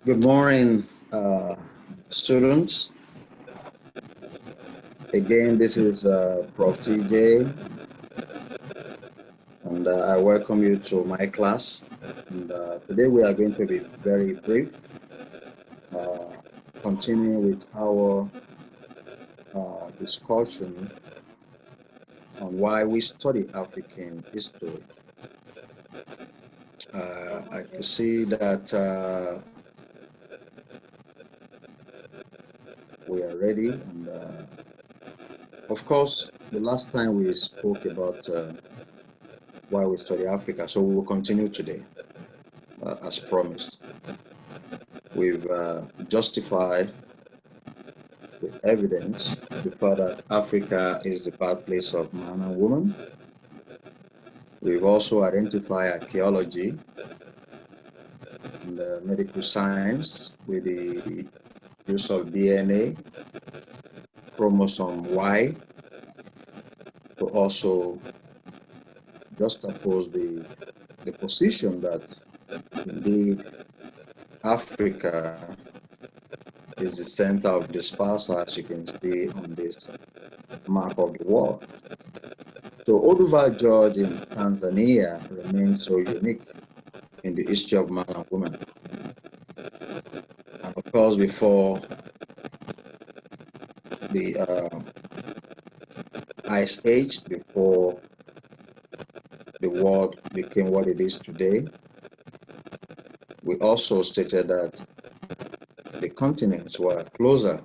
Good morning, students. Again, this is Prof. TJ, and I welcome you to my class. And today we are going to be very brief, continuing with our discussion on why we study African history. I could see that we are ready, and of course, the last time we spoke about why we study Africa, so we will continue today, as promised. We've justified with evidence the fact that Africa is the birthplace of man and woman. We've also identified archaeology and medical science with the use of DNA, chromosome Y, to also juxtapose the position that indeed Africa is the center of the space, as you can see on this map of the world. So Olduvai Gorge in Tanzania remains so unique in the history of man and woman. And of course, before the Ice Age, before the world became what it is today, we also stated that the continents were closer.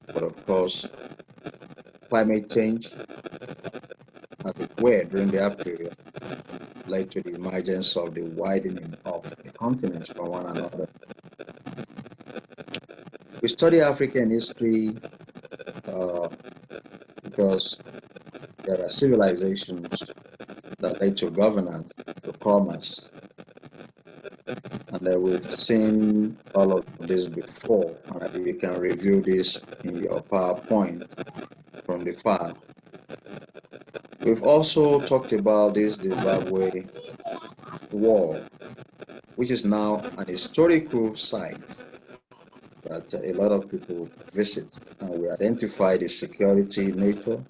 But of course, climate change, as it were during that period, led to the emergence of the widening of the continents from one another. We study African history because there are civilizations that led to governance, to commerce, and we've seen all of this before, and you can review this in your PowerPoint from the file. We've also talked about this Zimbabwe war, which is now an historical site that a lot of people visit, and we identify the security nature,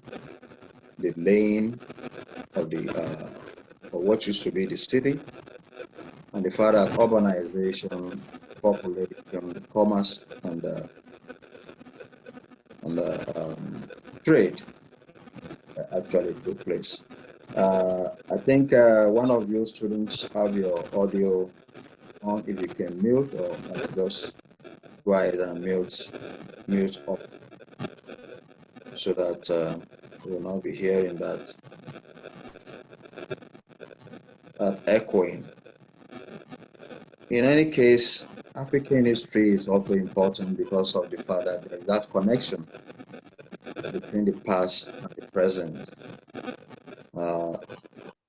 the laying of the of what used to be the city, and the fact that urbanization, population, commerce, and trade actually took place. I think one of you students have your audio on. If you can mute, or just go ahead and mute up, so that we will not be hearing that echoing. In any case, African history is also important because of the fact that there is that connection between the past and the present.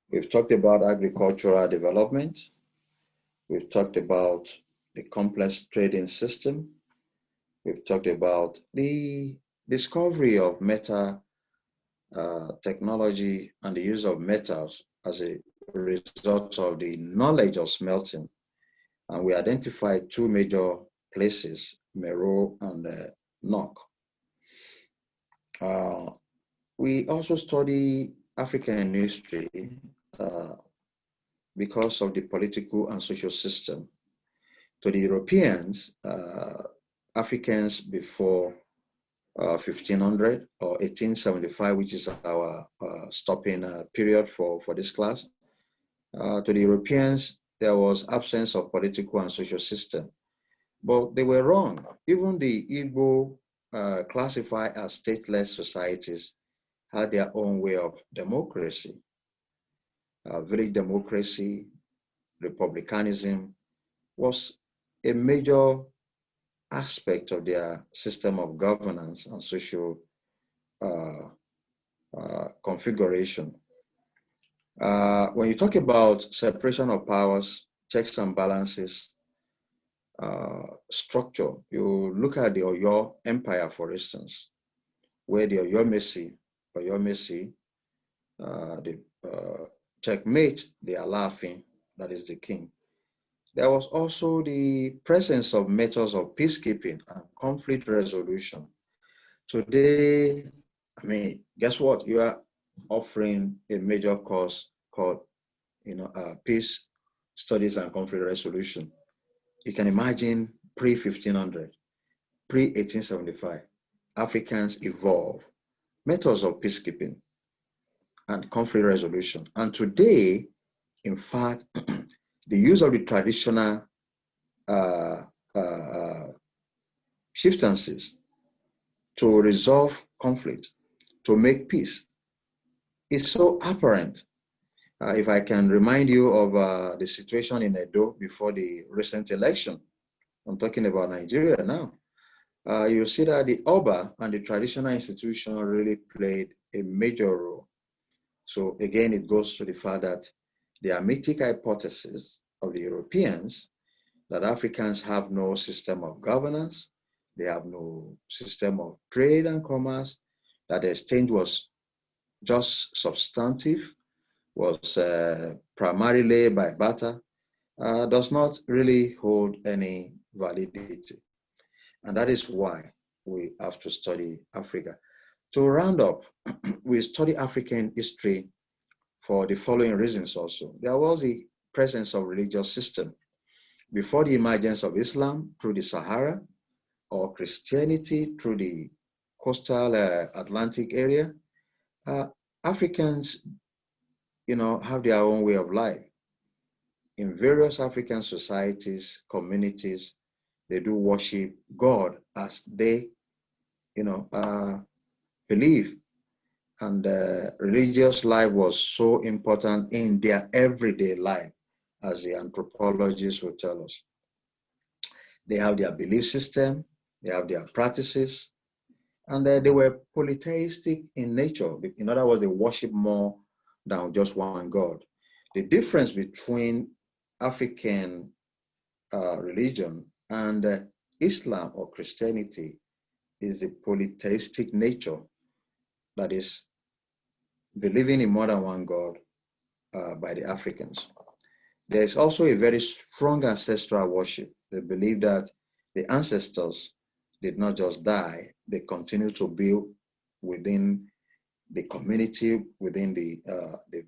We've talked about agricultural development. We've talked about the complex trading system. We've talked about the discovery of metal technology and the use of metals as a result of the knowledge of smelting. And we identified two major places, Meroe and Nok. We also study African history because of the political and social system. To the Europeans, Africans before 1500 or 1875, which is our stopping period for this class, to the Europeans, there was absence of political and social system. But they were wrong. Even the Igbo, classified as stateless societies, had their own way of democracy. Village democracy, republicanism was a major aspect of their system of governance and social configuration. When you talk about separation of powers, checks and balances, structure, you look at the Oyo Empire, for instance, where the Oyomesi, the checkmate the Alaafin, that is the king. There was also the presence of methods of peacekeeping and conflict resolution. Today, I mean, guess what? You are offering a major course called, Peace Studies and Conflict Resolution. You can imagine pre-1500, pre-1875, Africans evolved methods of peacekeeping and conflict resolution. And today, in fact, the use of the traditional uh, uh, chieftaincies to resolve conflict, to make peace, is so apparent. If I can remind you of the situation in Edo before the recent election, I'm talking about Nigeria now. You see that the Oba and the traditional institution really played a major role. So again, it goes to the fact that the Amitic hypothesis of the Europeans that Africans have no system of governance, they have no system of trade and commerce, that the exchange was just substantive, was primarily by barter, does not really hold any validity. And that is why we have to study Africa. To round up, we study African history for the following reasons also. There was the presence of religious system before the emergence of Islam through the Sahara, or Christianity through the coastal Atlantic area. Africans, have their own way of life. In various African societies, communities, they do worship God as they, believe. And religious life was so important in their everyday life, as the anthropologists will tell us. They have their belief system, they have their practices, and they were polytheistic in nature. In other words, they worship more than just one God. The difference between African religion and Islam or Christianity is the polytheistic nature, that is, believing in more than one God by the Africans. There is also a very strong ancestral worship. They believe that the ancestors did not just die, they continue to build within the community, within the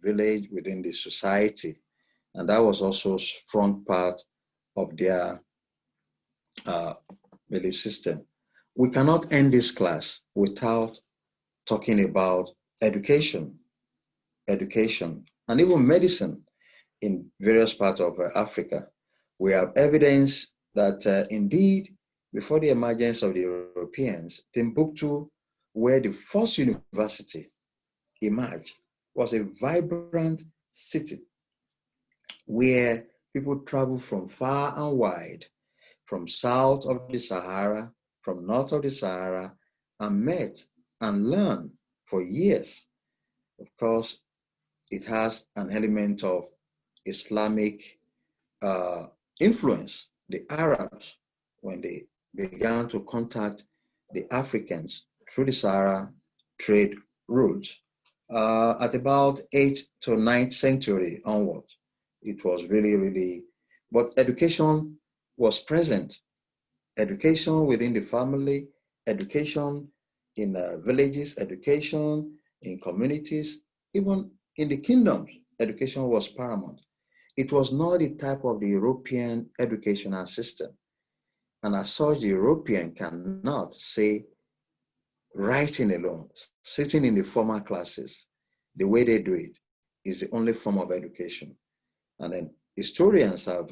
village, within the society. And that was also a strong part of their belief system. We cannot end this class without talking about education, and even medicine in various parts of Africa. We have evidence that indeed, before the emergence of the Europeans, Timbuktu, where the first university emerged, was a vibrant city where people traveled from far and wide, from south of the Sahara, from north of the Sahara, and met and learned for years. Of course, it has an element of Islamic influence. The Arabs, when they began to contact the Africans through the Sahara trade routes, at about 8th to 9th century onward, it was really, but education was present. Education within the family, education in villages, education in communities, even in the kingdoms, education was paramount. It was not the type of the European educational system. And as such, the European cannot say writing alone, sitting in the formal classes, the way they do it is the only form of education. And then historians have,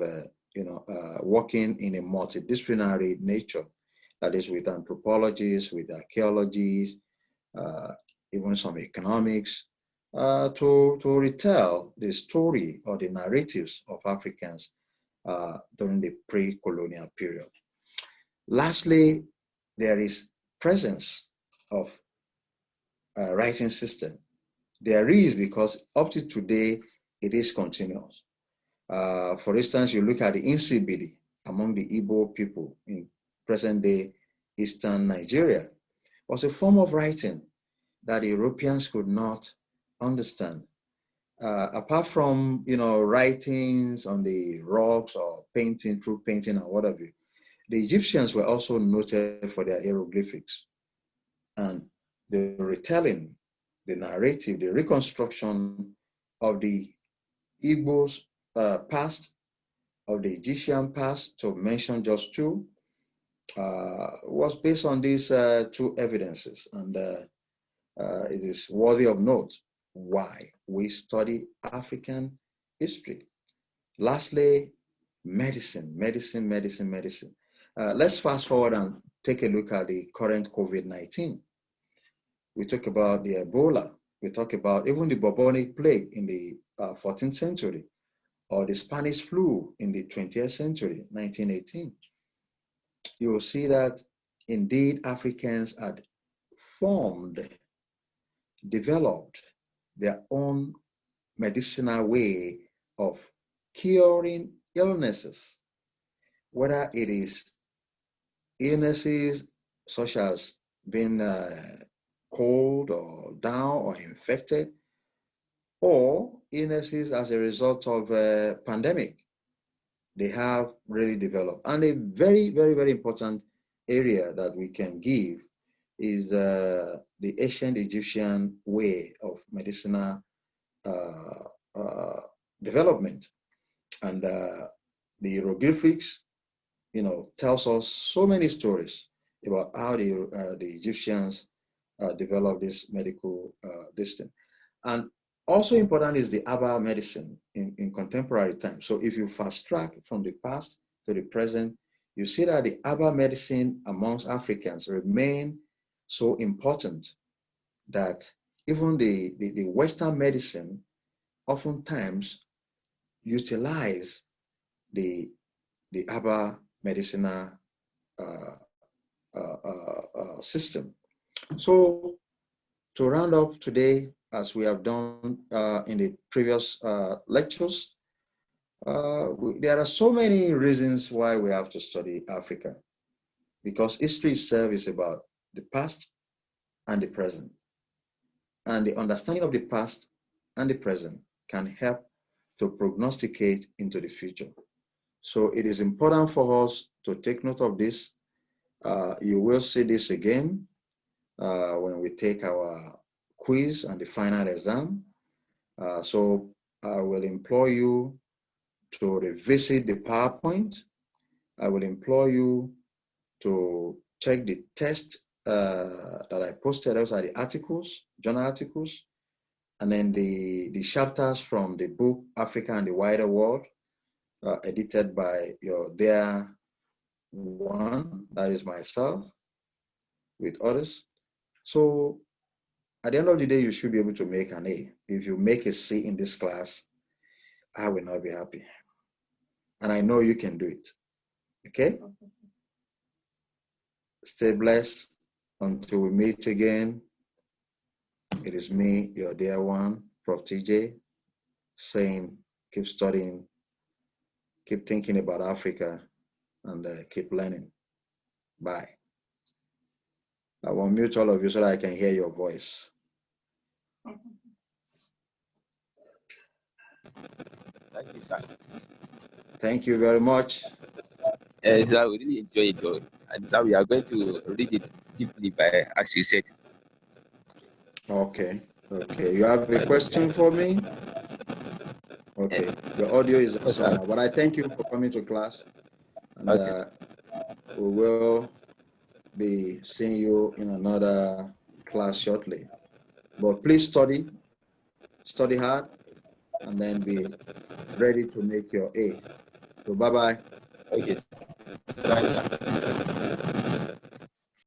working in a multidisciplinary nature, that is with anthropologists, with archaeologists, even some economics, to retell the story or the narratives of Africans during the pre-colonial period. Lastly, there is presence of a writing system. There is, because up to today, it is continuous. For instance, you look at the Insibidi among the Igbo people in present-day Eastern Nigeria, was a form of writing that the Europeans could not understand. Apart from, writings on the rocks or painting, through painting and what have you, the Egyptians were also noted for their hieroglyphics and the retelling, the narrative, the reconstruction of the Igbo's past, of the Egyptian past, to mention just two, was based on these two evidences. And it is worthy of note why we study African history. Lastly, medicine. Let's fast forward and take a look at the current COVID-19. We talk about the Ebola. We talk about even the bubonic plague in the 14th century, or the Spanish flu in the 20th century, 1918. You will see that indeed Africans had formed, developed their own medicinal way of curing illnesses, whether it is illnesses such as being cold or down or infected, or illnesses as a result of a pandemic. They have really developed. And a very, very, very important area that we can give is the ancient Egyptian way of medicinal development. And the hieroglyphics, tells us so many stories about how the Egyptians developed this medical distance. And also important is the herbal medicine in contemporary times. So if you fast track from the past to the present, you see that the herbal medicine amongst Africans remain so important that even the Western medicine oftentimes utilize the herbal medicinal system. So to round up today, as we have done in the previous lectures, there are so many reasons why we have to study Africa, because history itself is about the past and the present. And the understanding of the past and the present can help to prognosticate into the future. So it is important for us to take note of this. You will see this again when we take our quiz and the final exam. So I will implore you to revisit the PowerPoint. I will implore you to check the text that I posted. Those are the articles, journal articles, and then the chapters from the book Africa and the Wider World, edited by your dear one, that is myself, with others. So at the end of the day, you should be able to make an A. If you make a C in this class, I will not be happy. And I know you can do it. Okay? Stay blessed until we meet again. It is me, your dear one, Prof. TJ, saying keep studying, keep thinking about Africa, and keep learning. Bye. I will mute all of you so that I can hear your voice. Thank you, sir. Thank you very much. Sir, we really enjoy it all. And sir, we are going to read it deeply by, as you said. Okay. You have a question for me? Okay. Your audio is off now, but I thank you for coming to class. And we will be seeing you in another class shortly. But please study hard, and then be ready to make your A. So bye-bye. Okay. Bye, sir.